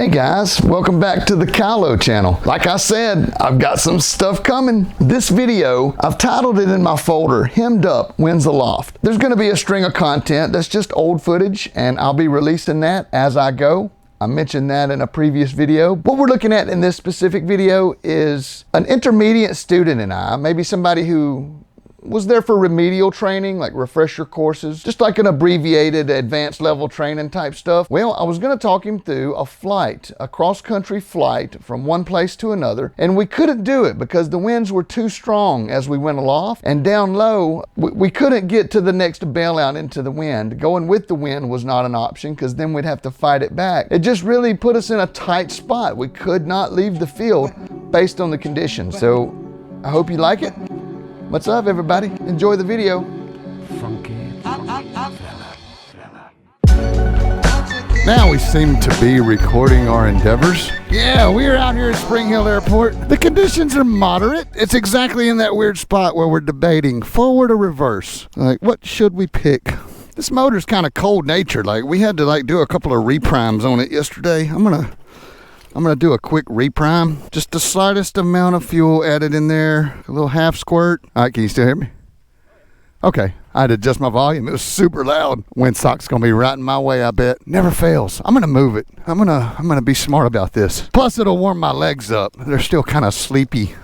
Hey guys, welcome back to the Kylo channel. Like I said, I've got some stuff coming. This video, I've titled it in my folder, Hemmed Up Wins Aloft. There's gonna be a string of content that's just old footage, and I'll be releasing that as I go. I mentioned that in a previous video. What we're looking at in this specific video is an intermediate student and I, maybe somebody who was there for remedial training, like refresher courses, just like an abbreviated advanced level training type stuff. Well, I was gonna talk him through a flight, a cross-country flight from one place to another, and we couldn't do it because the winds were too strong as we went aloft, and down low, we couldn't get to the next bailout into the wind. Going with the wind was not an option because then we'd have to fight it back. It just really put us in a tight spot. We could not leave the field based on the conditions. So I hope you like it. What's up, everybody? Enjoy the video. Now we seem to be recording our endeavors. Yeah, we're out here at Springhill Airport. The conditions are moderate. It's exactly in that weird spot where we're debating forward or reverse. Like, what should we pick? This motor's kind of cold-natured. Like, we had to do a couple of reprimes on it yesterday. I'm gonna do a quick reprime. Just the slightest amount of fuel added in there. A little half squirt. All right, can you still hear me? Okay, I had to adjust my volume. It was super loud. Windsock's gonna be right in my way, I bet. Never fails. I'm gonna move it. I'm gonna be smart about this. Plus, it'll warm my legs up. They're still kind of sleepy.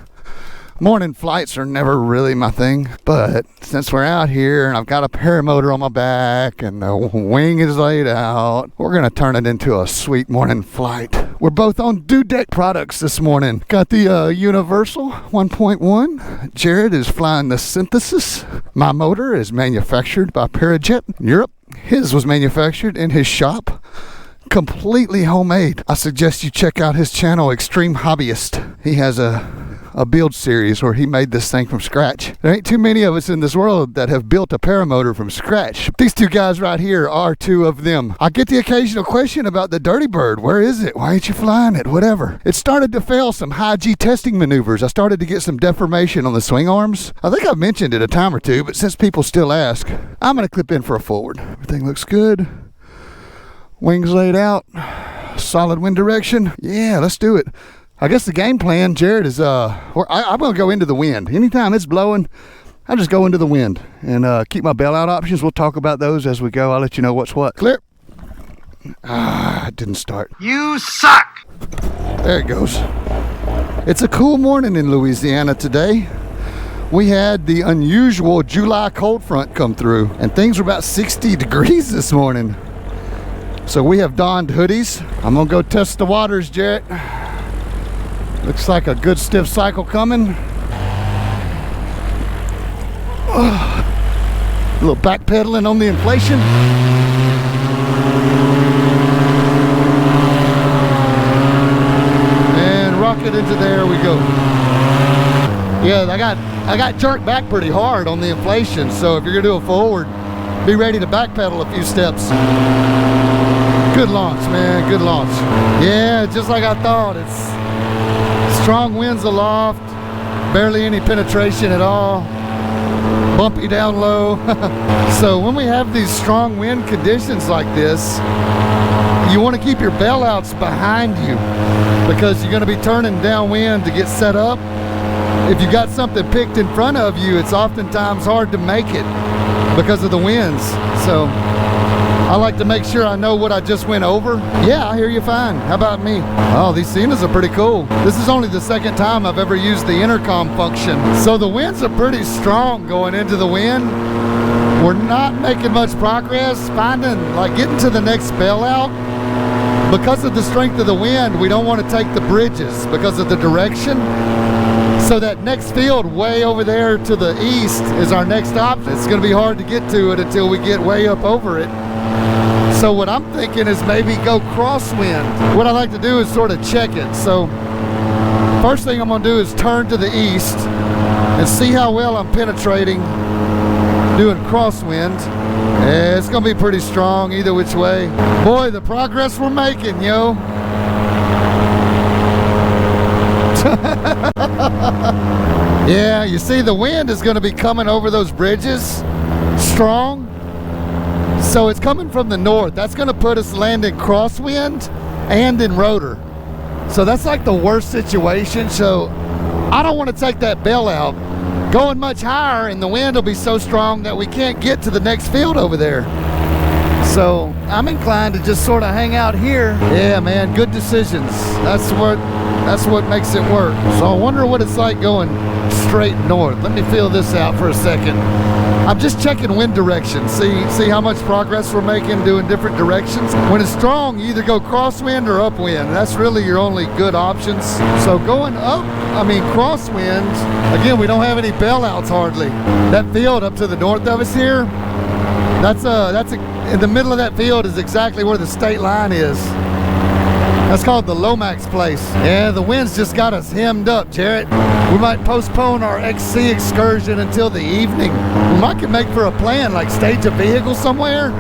Morning flights are never really my thing, but since we're out here and I've got a paramotor on my back and the wing is laid out, we're gonna turn it into a sweet morning flight. We're both on Deck products this morning. Got the Universal 1.1. Jared is flying the Synthesis. My motor is manufactured by Parajet in Europe. His was manufactured in his shop. Completely homemade. I suggest you check out his channel, Extreme Hobbyist. He has a build series where he made this thing from scratch. There ain't too many of us in this world that have built a paramotor from scratch. These two guys right here are two of them. I get the occasional question about the Dirty Bird. Where is it? Why ain't you flying it? Whatever. It started to fail some high G testing maneuvers. I started to get some deformation on the swing arms. I think I've mentioned it a time or two, but since people still ask, I'm gonna clip in for a forward. Everything looks good. Wings laid out. Solid wind direction. Yeah, let's do it. I guess the game plan, Jared, is I'm going to go into the wind. Anytime it's blowing, I just go into the wind and keep my bailout options. We'll talk about those as we go. I'll let you know what's what. Clear. It didn't start. You suck! There it goes. It's a cool morning in Louisiana today. We had the unusual July cold front come through, and things were about 60 degrees this morning. So we have donned hoodies. I'm going to go test the waters, Jared. Looks like a good stiff cycle coming. A little backpedaling on the inflation. And rocket into there we go. Yeah, I got jerked back pretty hard on the inflation, so if you're gonna do a forward, be ready to backpedal a few steps. Good launch, man, good launch. Yeah, just like I thought. It's strong winds aloft, barely any penetration at all, bumpy down low. So when we have these strong wind conditions like this, you want to keep your bailouts behind you because you're going to be turning downwind to get set up. If you got something picked in front of you, it's oftentimes hard to make it because of the winds. So I like to make sure I know what I just went over. Yeah, I hear you fine. How about me? Oh, these Cenas are pretty cool. This is only the second time I've ever used the intercom function. So the winds are pretty strong going into the wind. We're not making much progress getting to the next bailout. Because of the strength of the wind, we don't want to take the bridges because of the direction. So that next field way over there to the east is our next option. It's going to be hard to get to it until we get way up over it. So what I'm thinking is maybe go crosswind. What I like to do is sort of check it. So first thing I'm going to do is turn to the east and see how well I'm penetrating doing crosswind. Yeah, it's going to be pretty strong either which way. Boy, the progress we're making, yo. Yeah, you see the wind is going to be coming over those bridges strong. So it's coming from the north. That's going to put us landing crosswind and in rotor. So that's like the worst situation. So I don't want to take that bell out. Going much higher and the wind will be so strong that we can't get to the next field over there. So I'm inclined to just sort of hang out here. Yeah, man, good decisions. That's what makes it work. So I wonder what it's like going straight north. Let me feel this out for a second. I'm just checking wind direction. See how much progress we're making doing different directions. When it's strong, you either go crosswind or upwind. That's really your only good options. So going up, crosswind, again, we don't have any bailouts hardly. That field up to the north of us here, in the middle of that field is exactly where the state line is. That's called the Lomax place. Yeah, the wind's just got us hemmed up, Jarrett. We might postpone our XC excursion until the evening. We might can make for a plan, like stage a vehicle somewhere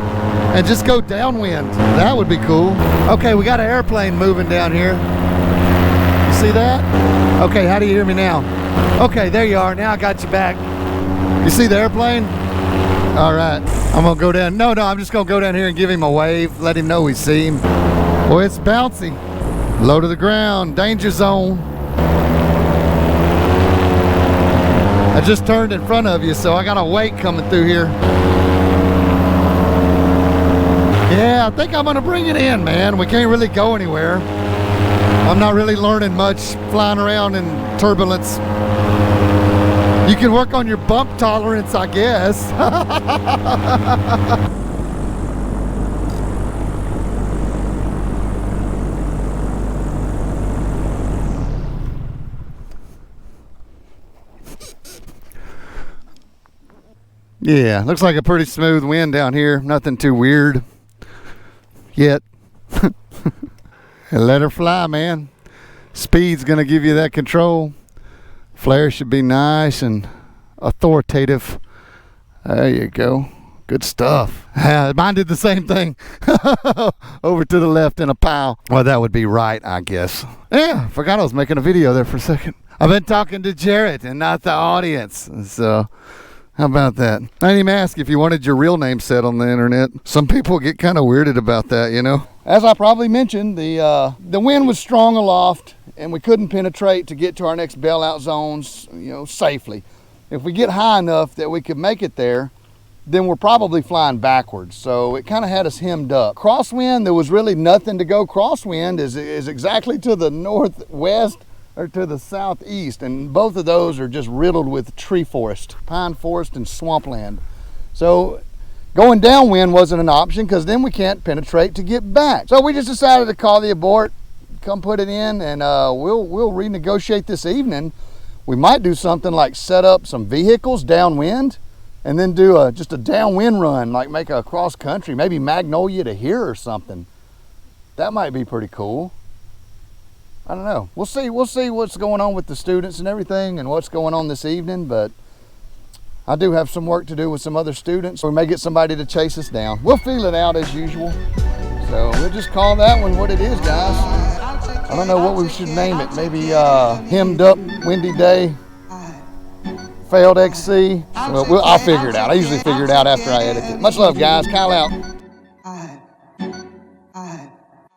and just go downwind. That would be cool. Okay, we got an airplane moving down here. You see that? Okay, how do you hear me now? Okay, there you are. Now I got you back. You see the airplane? All right, I'm gonna go down. No, I'm just gonna go down here and give him a wave, let him know we see him. Boy, it's bouncy. Low to the ground, danger zone. I just turned in front of you, so I got a wake coming through here. Yeah, I think I'm gonna bring it in, man. We can't really go anywhere. I'm not really learning much flying around in turbulence. You can work on your bump tolerance, I guess. Yeah, looks like a pretty smooth wind down here. Nothing too weird yet. And let her fly, man. Speed's gonna give you that control. Flare should be nice and authoritative. There you go. Good stuff. Mine did the same thing. Over to the left in a pile. Well, that would be right, I guess. Yeah, forgot I was making a video there for a second. I've been talking to Jarrett and not the audience. So how about that? I didn't even ask if you wanted your real name said on the internet. Some people get kind of weirded about that, you know. As I probably mentioned, the wind was strong aloft and we couldn't penetrate to get to our next bailout zones, safely. If we get high enough that we could make it there, then we're probably flying backwards. So it kind of had us hemmed up. Crosswind, there was really nothing to go. Crosswind is exactly to the northwest or to the southeast, and both of those are just riddled with tree forest, pine forest and swampland. So going downwind wasn't an option because then we can't penetrate to get back. So we just decided to call the abort, come put it in, and we'll renegotiate this evening. We might do something like set up some vehicles downwind and then do just a downwind run, like make a cross country, maybe Magnolia to here or something. That might be pretty cool. I don't know. We'll see what's going on with the students and everything and what's going on this evening, but I do have some work to do with some other students. We may get somebody to chase us down. We'll feel it out as usual. So we'll just call that one what it is, guys. I don't know what we should name it. Maybe hemmed up, windy day, failed XC. Well, I'll figure it out. I usually figure it out after I edit it. Much love, guys. Kyle out.